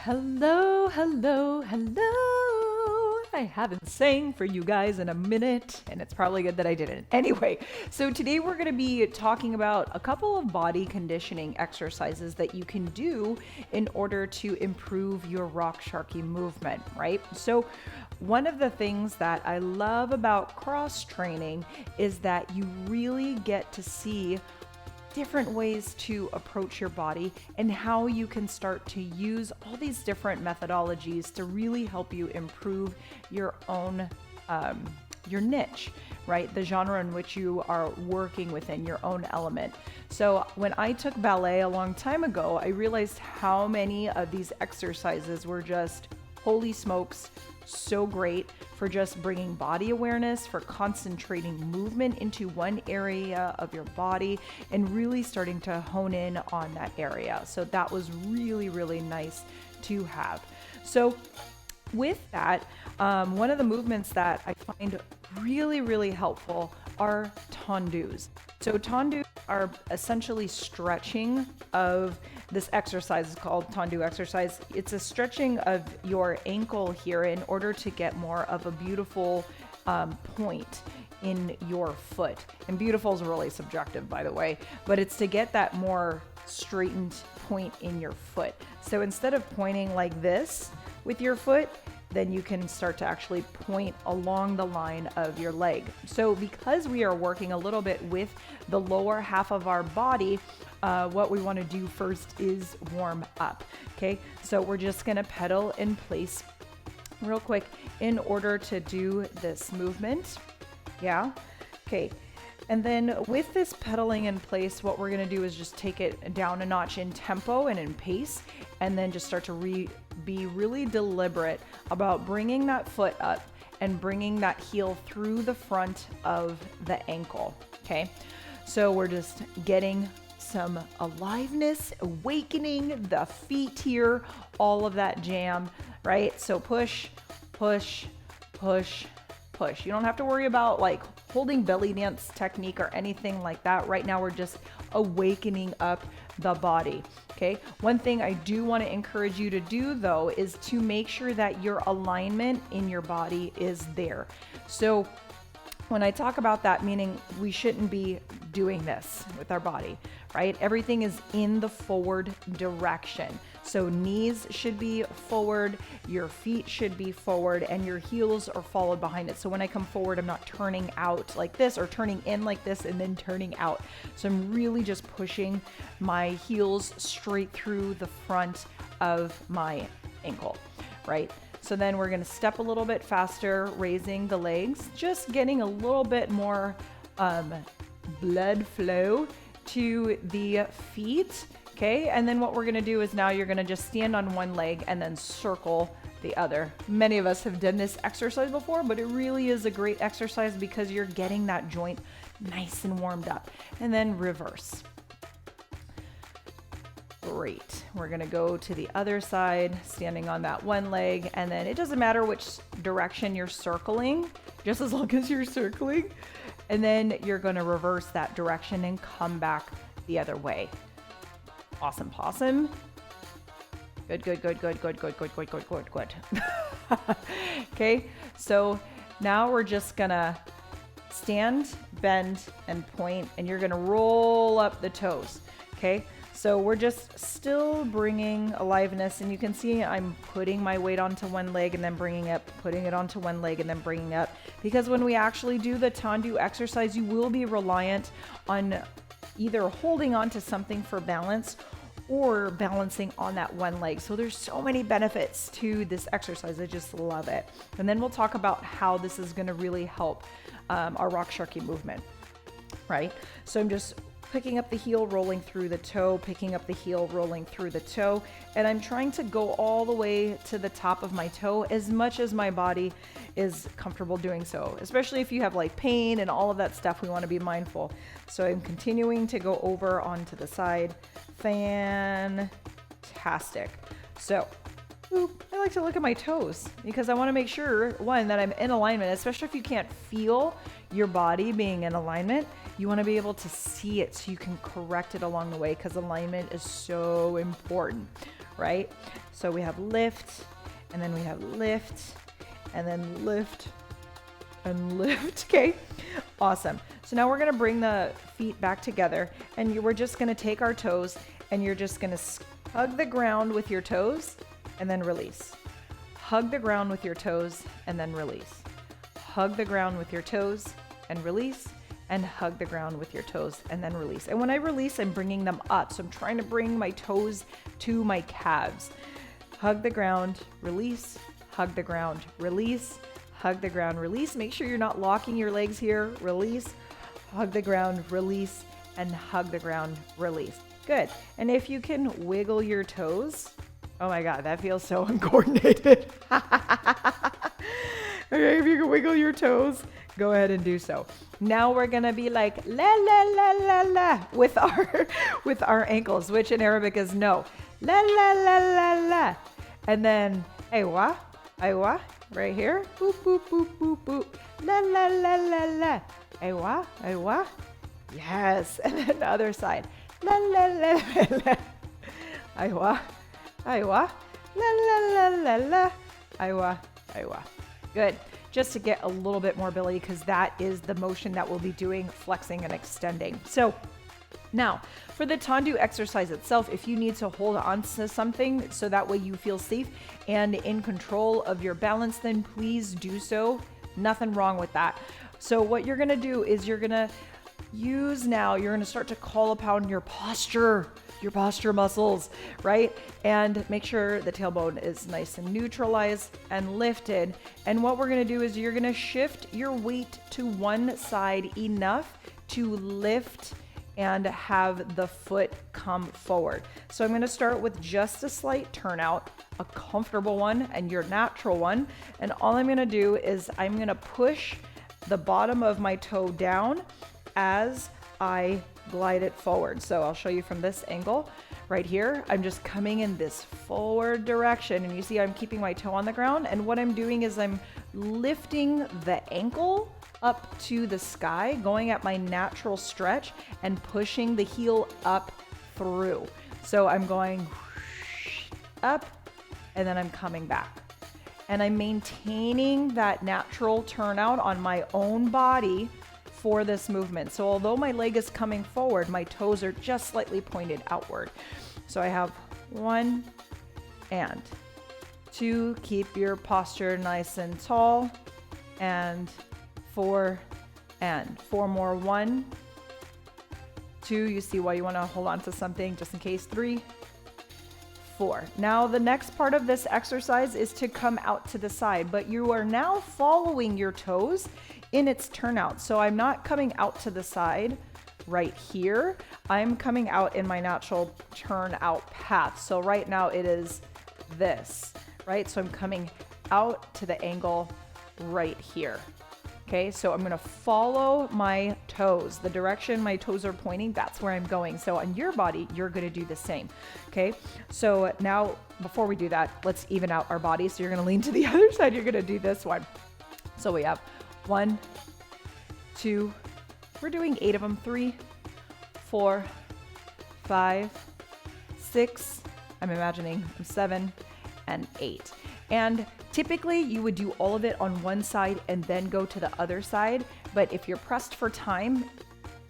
Hello, hello, hello. I haven't sang for you guys in a minute, and it's probably good that I didn't. Anyway, so today we're going to be talking about a couple of body conditioning exercises that you can do in order to improve your rock sharky movement, right? So one of the things that I love about cross training is that you really get to see different ways to approach your body and how you can start to use all these different methodologies to really help you improve your own your niche, right? The genre in which you are working within your own element. So when I took ballet a long time ago, I realized how many of these exercises were just holy smokes, so great for just bringing body awareness, for concentrating movement into one area of your body and really starting to hone in on that area. So that was really, really nice to have. So with that, one of the movements that I find really, really helpful are tendus. So tendus are essentially stretching of this exercise is called tendu exercise. It's a stretching of your ankle here in order to get more of a beautiful point in your foot. And beautiful is really subjective, by the way, but it's to get that more straightened point in your foot. So instead of pointing like this with your foot, then you can start to actually point along the line of your leg. So because we are working a little bit with the lower half of our body, what we want to do first is warm up. Okay, so we're just going to pedal in place real quick in order to do this movement. Yeah. Okay. And then with this pedaling in place, what we're going to do is just take it down a notch in tempo and in pace, and then just start to be really deliberate about bringing that foot up and bringing that heel through the front of the ankle. Okay. So we're just getting some aliveness, awakening the feet here, all of that jam, right? So push, push, push, push. You don't have to worry about like holding belly dance technique or anything like that. Right now, we're just awakening up the body. Okay. One thing I do want to encourage you to do though is to make sure that your alignment in your body is there. So when I talk about that, meaning we shouldn't be doing this with our body, right? Everything is in the forward direction. So knees should be forward, your feet should be forward, and your heels are followed behind it. So when I come forward, I'm not turning out like this or turning in like this and then turning out. So I'm really just pushing my heels straight through the front of my ankle, right? So then we're going to step a little bit faster, raising the legs, just getting a little bit more blood flow to the feet. Okay. And then what we're going to do is now you're going to just stand on one leg and then circle the other. Many of us have done this exercise before, but it really is a great exercise because you're getting that joint nice and warmed up. And then reverse. Great. We're going to go to the other side, standing on that one leg, and then it doesn't matter which direction you're circling, just as long as you're circling. And then you're going to reverse that direction and come back the other way. Awesome possum. Good, good, good, good, good, good, good, good, good, good, good. Okay, so now we're just going to stand, bend, and point, and you're going to roll up the toes. Okay. So we're just still bringing aliveness, and you can see I'm putting my weight onto one leg and then bringing up, putting it onto one leg and then bringing up, because when we actually do the tendu exercise, you will be reliant on either holding onto something for balance or balancing on that one leg. So there's so many benefits to this exercise. I just love it. And then we'll talk about how this is going to really help our rock sharky movement, right? So I'm just picking up the heel, rolling through the toe, picking up the heel, rolling through the toe. And I'm trying to go all the way to the top of my toe as much as my body is comfortable doing so, especially if you have like pain and all of that stuff, we want to be mindful. So I'm continuing to go over onto the side. Fantastic. So I like to look at my toes because I want to make sure, one, that I'm in alignment, especially if you can't feel your body being in alignment. You want to be able to see it so you can correct it along the way, because alignment is so important, right? So we have lift, and then we have lift, and then lift, and lift. Okay, awesome. So now we're gonna bring the feet back together, and we're just gonna take our toes, and you're just gonna hug the ground with your toes, and then release. Hug the ground with your toes, and then release. Hug the ground with your toes, and release, and hug the ground with your toes, and then release. And when I release, I'm bringing them up. So I'm trying to bring my toes to my calves. Hug the ground, release, hug the ground, release, hug the ground, release. Make sure you're not locking your legs here. Release, hug the ground, release, and hug the ground, release. Good. And if you can wiggle your toes, oh my God, that feels so uncoordinated. Okay, if you can wiggle your toes, go ahead and do so. Now we're gonna be like la la la la la with our ankles, which in Arabic is no. La la la la la. And then aywa, aywa, right here. Boop boop boop boop boop. La la la la la. Aywa, aywa. Yes. And then the other side. La la la la la. Aywa, aywa. La la la la la. Aywa, aywa. Good. Just to get a little bit more ability, because that is the motion that we'll be doing, flexing and extending. So now for the Tendu exercise itself, if you need to hold on to something so that way you feel safe and in control of your balance, then please do so. Nothing wrong with that. So what you're going to do is you're going to start to call upon your posture muscles, right? And make sure the tailbone is nice and neutralized and lifted. And what we're gonna do is you're gonna shift your weight to one side enough to lift and have the foot come forward. So I'm gonna start with just a slight turnout, a comfortable one and your natural one. And all I'm gonna do is I'm gonna push the bottom of my toe down as I glide it forward. So I'll show you from this angle right here. I'm just coming in this forward direction, and you see I'm keeping my toe on the ground, and what I'm doing is I'm lifting the ankle up to the sky, going at my natural stretch and pushing the heel up through. So I'm going up and then I'm coming back. And I'm maintaining that natural turnout on my own body for this movement. So although my leg is coming forward, my toes are just slightly pointed outward. So I have 1 and 2, keep your posture nice and tall, and 4 and 4 more. 1, 2, you see why you want to hold on to something just in case. 3, 4. Now the next part of this exercise is to come out to the side, but you are now following your toes in its turnout. So I'm not coming out to the side right here. I'm coming out in my natural turnout path. So right now it is this, right? So I'm coming out to the angle right here. Okay, so I'm gonna follow my toes. The direction my toes are pointing, that's where I'm going. So on your body, you're gonna do the same. Okay, so now before we do that, let's even out our body. So you're gonna lean to the other side, you're gonna do this one. So we have 1, 2, we're doing 8 of them. 3, 4, 5, 6, I'm imagining 7, and 8. And typically you would do all of it on one side and then go to the other side. But if you're pressed for time,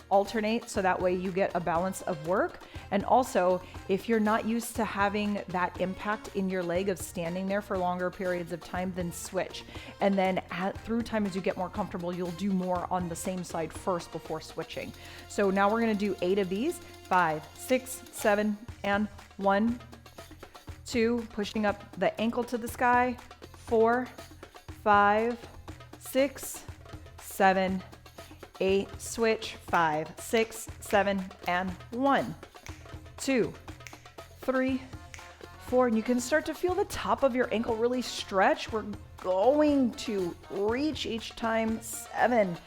alternate so that way you get a balance of work. And also, if you're not used to having that impact in your leg of standing there for longer periods of time, then switch. And then through time, as you get more comfortable, you'll do more on the same side first before switching. So now we're gonna do 8 of these. 5, 6, 7, and 1, 2, pushing up the ankle to the sky. 4, 5, 6, 7, 8, switch. 5, 6, 7, and 1, 2, 3, 4. And you can start to feel the top of your ankle really stretch. We're going to reach each time. 7,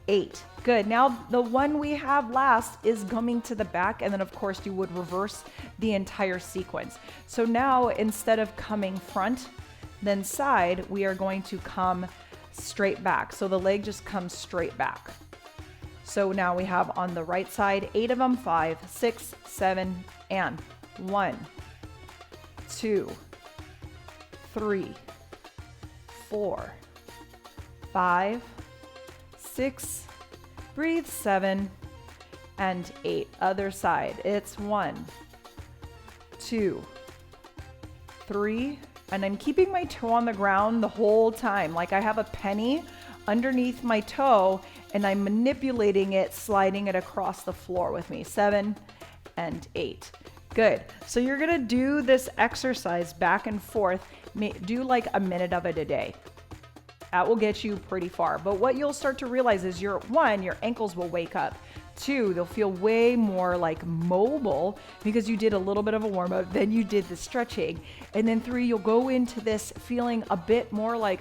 8. Good. Now the one we have last is coming to the back, and then of course you would reverse the entire sequence. So now instead of coming front then side, we are going to come straight back. So the leg just comes straight back. So now we have on the right side 8 of them. 5, 6, 7, and 1, 2, 3, 4, 5, 6, breathe 7, and 8. Other side. It's 1, 2, 3, and I'm keeping my toe on the ground the whole time. Like I have a penny underneath my toe and I'm manipulating it, sliding it across the floor with me. 7 and 8. Good. So you're gonna do this exercise back and forth. Do like a minute of it a day. That will get you pretty far. But what you'll start to realize is your ankles will wake up. 2, they'll feel way more like mobile because you did a little bit of a warm up, then you did the stretching. And then 3, you'll go into this feeling a bit more like,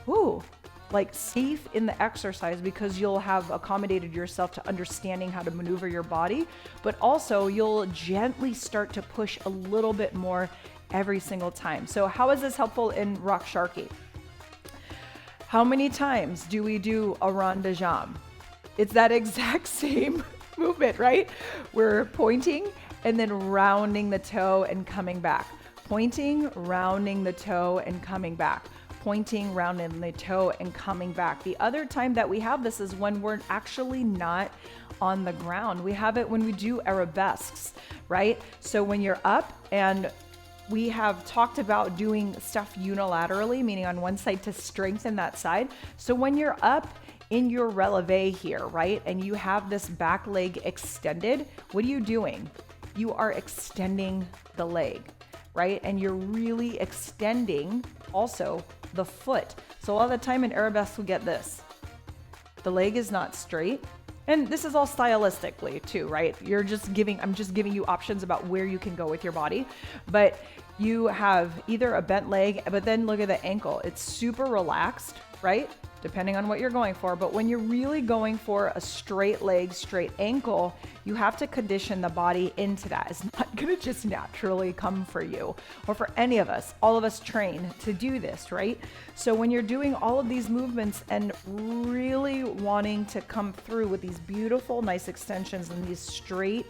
ooh, like safe in the exercise because you'll have accommodated yourself to understanding how to maneuver your body, but also you'll gently start to push a little bit more every single time. So how is this helpful in rock sharky? How many times do we do a rond de jambe? It's that exact same movement, right? We're pointing and then rounding the toe and coming back. Pointing, rounding the toe and coming back. Pointing, rounding the toe and coming back. The other time that we have this is when we're actually not on the ground. We have it when we do arabesques, right? So when you're up, and we have talked about doing stuff unilaterally, meaning on one side to strengthen that side. So when you're up in your releve here, right? And you have this back leg extended, what are you doing? You are extending the leg, right? And you're really extending also the foot. So a lot of the time in arabesque, we get this. The leg is not straight. And this is all stylistically too, right? I'm just giving you options about where you can go with your body. But you have either a bent leg, but then look at the ankle. It's super relaxed, right? Depending on what you're going for. But when you're really going for a straight leg, straight ankle, you have to condition the body into that. It's not gonna just naturally come for you or for any of us. All of us train to do this, right? So when you're doing all of these movements and really wanting to come through with these beautiful, nice extensions and these straight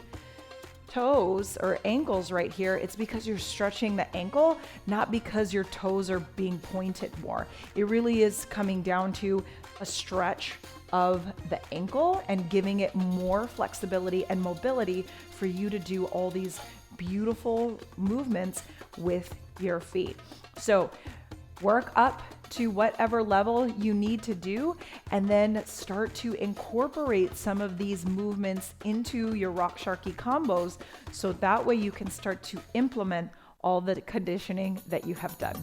toes or ankles right here, it's because you're stretching the ankle, not because your toes are being pointed more. It really is coming down to a stretch of the ankle and giving it more flexibility and mobility for you to do all these beautiful movements with your feet. So work up to whatever level you need to do, and then start to incorporate some of these movements into your rock sharky combos, so that way you can start to implement all the conditioning that you have done.